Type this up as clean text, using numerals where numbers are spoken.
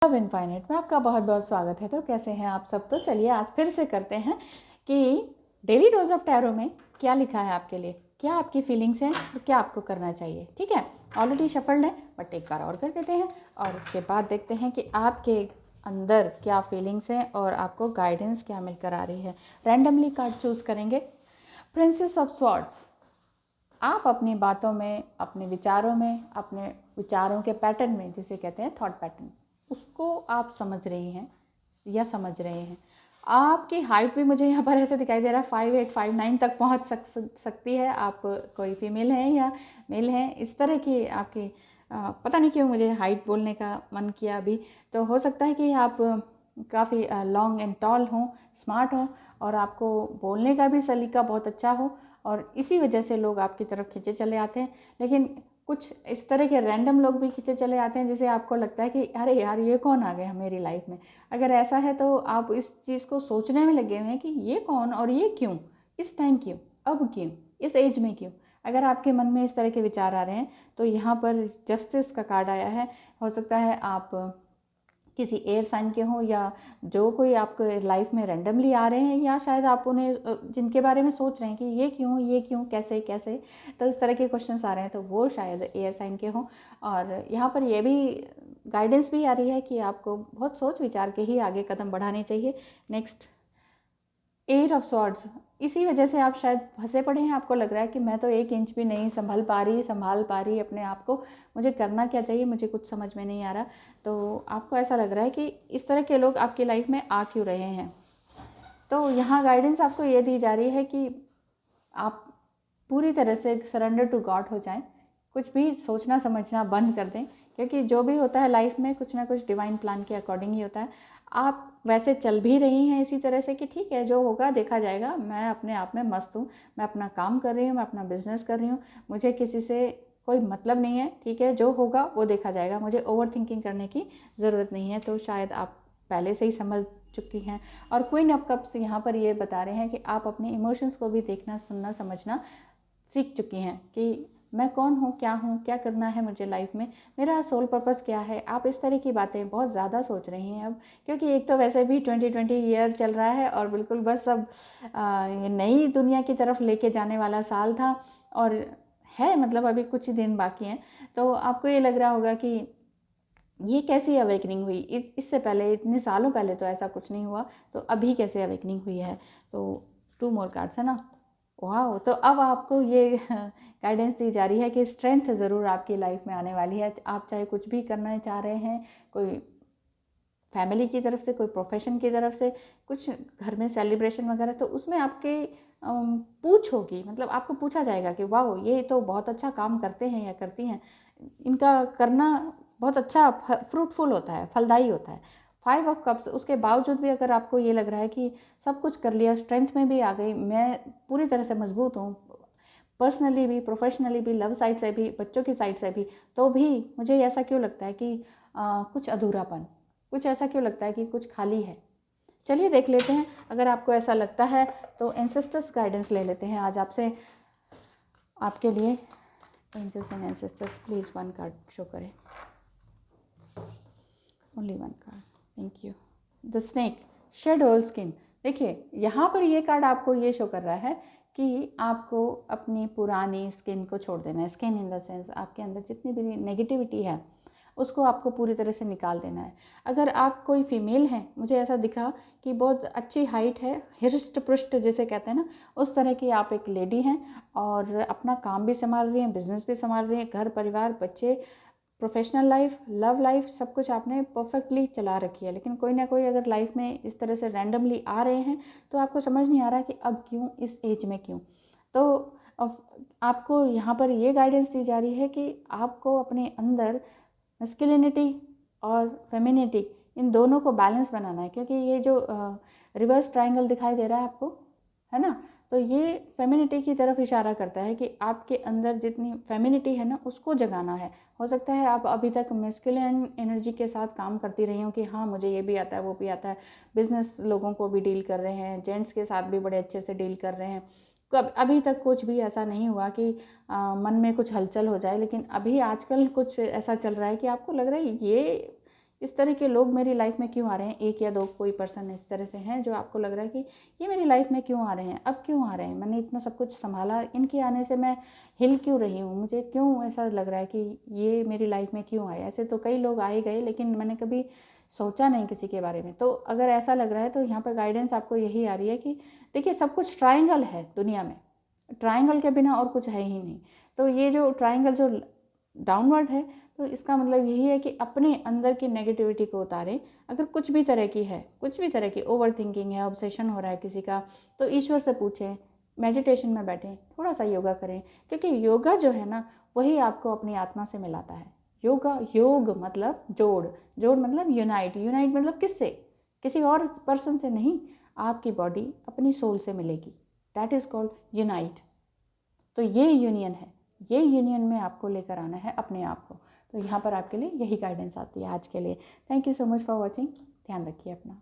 Love infinite में आपका बहुत बहुत स्वागत है। तो कैसे हैं आप सब? तो चलिए आज फिर से करते हैं कि डेली डोज ऑफ टैरो में क्या लिखा है आपके लिए, क्या आपकी फीलिंग्स हैं और क्या आपको करना चाहिए। ठीक है, ऑलरेडी शफल्ड है बट एक बार और कर देते हैं और उसके बाद देखते हैं कि आपके अंदर क्या फीलिंग्स हैं और आपको गाइडेंस क्या मिलकर आ रही है। रैंडमली कार्ड चूज़ करेंगे। Princess of swords. आप अपनी बातों में, अपने विचारों के पैटर्न में, जिसे कहते हैं थॉट पैटर्न, उसको आप समझ रही हैं या समझ रहे हैं। आपकी हाइट भी मुझे यहाँ पर ऐसे दिखाई दे रहा है 5'8", 5'9" तक पहुँच सकती है। आप कोई फीमेल हैं या मेल हैं, इस तरह की आपकी पता नहीं क्यों मुझे हाइट बोलने का मन किया अभी। तो हो सकता है कि आप काफ़ी लॉन्ग एंड टॉल हों, स्मार्ट हों और आपको बोलने का भी सलीका बहुत अच्छा हो और इसी वजह से लोग आपकी तरफ खींचे चले आते हैं। लेकिन कुछ इस तरह के रैंडम लोग भी खींचे चले आते हैं जिसे आपको लगता है कि अरे यार ये कौन आ गया मेरी लाइफ में। अगर ऐसा है तो आप इस चीज़ को सोचने में लगे हुए हैं कि ये कौन और ये क्यों, इस टाइम क्यों, अब क्यों, इस एज में क्यों। अगर आपके मन में इस तरह के विचार आ रहे हैं तो यहाँ पर जस्टिस का कार्ड आया है। हो सकता है आप किसी एयर साइन के हों या जो कोई आपके लाइफ में रैंडमली आ रहे हैं, या शायद आप उन्हें जिनके बारे में सोच रहे हैं कि ये क्यों, कैसे कैसे, तो इस तरह के क्वेश्चंस आ रहे हैं तो वो शायद एयर साइन के हों। और यहाँ पर ये भी गाइडेंस भी आ रही है कि आपको बहुत सोच विचार के ही आगे कदम बढ़ाने चाहिए। Next, 8 of swords. इसी वजह से आप शायद फंसे पड़े हैं। आपको लग रहा है कि मैं तो 1 इंच भी नहीं संभाल पा रही अपने आप को, मुझे करना क्या चाहिए, मुझे कुछ समझ में नहीं आ रहा। तो आपको ऐसा लग रहा है कि इस तरह के लोग आपकी लाइफ में आ क्यों रहे हैं। तो यहाँ गाइडेंस आपको ये दी जा रही है कि आप पूरी तरह से सरेंडर टू गॉड हो जाएं, कुछ भी सोचना समझना बंद कर दें, क्योंकि जो भी होता है लाइफ में कुछ ना कुछ डिवाइन प्लान के अकॉर्डिंग ही होता है। आप वैसे चल भी रही हैं इसी तरह से कि ठीक है जो होगा देखा जाएगा, मैं अपने आप में मस्त हूँ, मैं अपना काम कर रही हूँ, मैं अपना बिजनेस कर रही हूँ, मुझे किसी से कोई मतलब नहीं है, ठीक है जो होगा वो देखा जाएगा, मुझे ओवर थिंकिंग करने की ज़रूरत नहीं है। तो शायद आप पहले से ही समझ चुकी हैं। और क्वीन ऑफ कप्स यहाँ पर ये बता रहे हैं कि आप अपने इमोशंस को भी देखना, सुनना, समझना सीख चुकी हैं कि मैं कौन हूँ, क्या करना है मुझे लाइफ में, मेरा सोल पर्पस क्या है। आप इस तरह की बातें बहुत ज़्यादा सोच रही हैं अब, क्योंकि एक तो वैसे भी 2020 ईयर चल रहा है और बिल्कुल बस अब ये नई दुनिया की तरफ लेके जाने वाला साल था और है, मतलब अभी कुछ ही दिन बाकी हैं। तो आपको ये लग रहा होगा कि ये कैसी अवेकनिंग हुई, इससे पहले इतने सालों पहले तो ऐसा कुछ नहीं हुआ, तो अभी कैसे अवेकनिंग हुई है। तो 2 मोर कार्ड्स है ना, वाह। तो अब आपको ये गाइडेंस दी जा रही है कि स्ट्रेंथ ज़रूर आपकी लाइफ में आने वाली है। आप चाहे कुछ भी करना चाह रहे हैं, कोई फैमिली की तरफ से, कोई प्रोफेशन की तरफ से, कुछ घर में सेलिब्रेशन वगैरह, तो उसमें आपके पूछ होगी, मतलब आपको पूछा जाएगा कि वाह ये तो बहुत अच्छा काम करते हैं या करती हैं, इनका करना बहुत अच्छा फ्रूटफुल होता है, फलदायी होता है। 5 ऑफ कप्स, उसके बावजूद भी अगर आपको ये लग रहा है कि सब कुछ कर लिया, स्ट्रेंथ में भी आ गई, मैं पूरी तरह से मजबूत हूँ, पर्सनली भी, प्रोफेशनली भी, लव साइड से भी, बच्चों की साइड से भी, तो भी मुझे ऐसा क्यों लगता है कि कुछ अधूरापन, कुछ ऐसा क्यों लगता है कि कुछ खाली है। चलिए देख लेते हैं। अगर आपको ऐसा लगता है तो एंसेस्टर्स गाइडेंस ले लेते हैं आज आपसे, आपके लिए। Angels and ancestors please 1 card show करें, only 1 card, thank you. The snake, shed और स्किन। देखिए यहाँ पर ये कार्ड आपको ये शो कर रहा है कि आपको अपनी पुरानी स्किन को छोड़ देना है। स्किन इन द सेंस आपके अंदर जितनी भी नेगेटिविटी है उसको आपको पूरी तरह से निकाल देना है। अगर आप कोई फीमेल हैं, मुझे ऐसा दिखा कि बहुत अच्छी हाइट है, हिस्ट पृष्ठ जिसे कहते हैं ना, उस तरह की आप एक लेडी हैं और अपना काम भी संभाल रही हैं, बिजनेस भी संभाल रही हैं, घर परिवार बच्चे, प्रोफेशनल लाइफ, लव लाइफ, सब कुछ आपने परफेक्टली चला रखी है। लेकिन कोई ना कोई अगर लाइफ में इस तरह से रैंडमली आ रहे हैं तो आपको समझ नहीं आ रहा कि अब क्यों, इस एज में क्यों। तो आपको यहाँ पर ये गाइडेंस दी जा रही है कि आपको अपने अंदर मस्कुलिनिटी और फेमिनिटी, इन दोनों को बैलेंस बनाना है। क्योंकि ये जो रिवर्स ट्रायंगल दिखाई दे रहा है आपको, है ना, तो ये फेमिनिटी की तरफ इशारा करता है कि आपके अंदर जितनी फेमिनिटी है ना उसको जगाना है। हो सकता है आप अभी तक मैस्कुलिन एनर्जी के साथ काम करती रही हो कि हाँ मुझे ये भी आता है वो भी आता है, बिजनेस लोगों को भी डील कर रहे हैं, जेंट्स के साथ भी बड़े अच्छे से डील कर रहे हैं, कब अभी तक कुछ भी ऐसा नहीं हुआ कि मन में कुछ हलचल हो जाए। लेकिन अभी आजकल कुछ ऐसा चल रहा है कि आपको लग रहा है इस तरह के लोग मेरी लाइफ में क्यों आ रहे हैं, एक या दो कोई पर्सन इस तरह से हैं जो आपको लग रहा है कि ये मेरी लाइफ में क्यों आ रहे हैं, अब क्यों आ रहे हैं, मैंने इतना सब कुछ संभाला, इनके आने से मैं हिल क्यों रही हूँ, मुझे क्यों ऐसा लग रहा है कि ये मेरी लाइफ में क्यों आए। ऐसे तो कई लोग आए गए, लेकिन मैंने कभी सोचा नहीं किसी के बारे में। तो अगर ऐसा लग रहा है तो यहाँ पर गाइडेंस आपको यही आ रही है कि देखिए सब कुछ ट्रायंगल है दुनिया में, ट्रायंगल के बिना और कुछ है ही नहीं। तो ये जो ट्रायंगल जो डाउनवर्ड है, तो इसका मतलब यही है कि अपने अंदर की नेगेटिविटी को उतारें। अगर कुछ भी तरह की है, कुछ भी तरह की ओवर थिंकिंग है, ऑब्सेशन हो रहा है किसी का, तो ईश्वर से पूछें, मेडिटेशन में बैठें, थोड़ा सा योगा करें, क्योंकि योगा जो है ना वही आपको अपनी आत्मा से मिलाता है। योगा, योग मतलब जोड़, जोड़ मतलब यूनाइट, यूनाइट मतलब किससे, किसी और पर्सन से नहीं, आपकी बॉडी अपनी सोल से मिलेगी, दैट इज़ कॉल्ड यूनाइट। तो ये यूनियन है, ये यूनियन में आपको लेकर आना है अपने आप को। तो यहाँ पर आपके लिए यही गाइडेंस आती है आज के लिए। Thank you so much for watching. ध्यान रखिए अपना।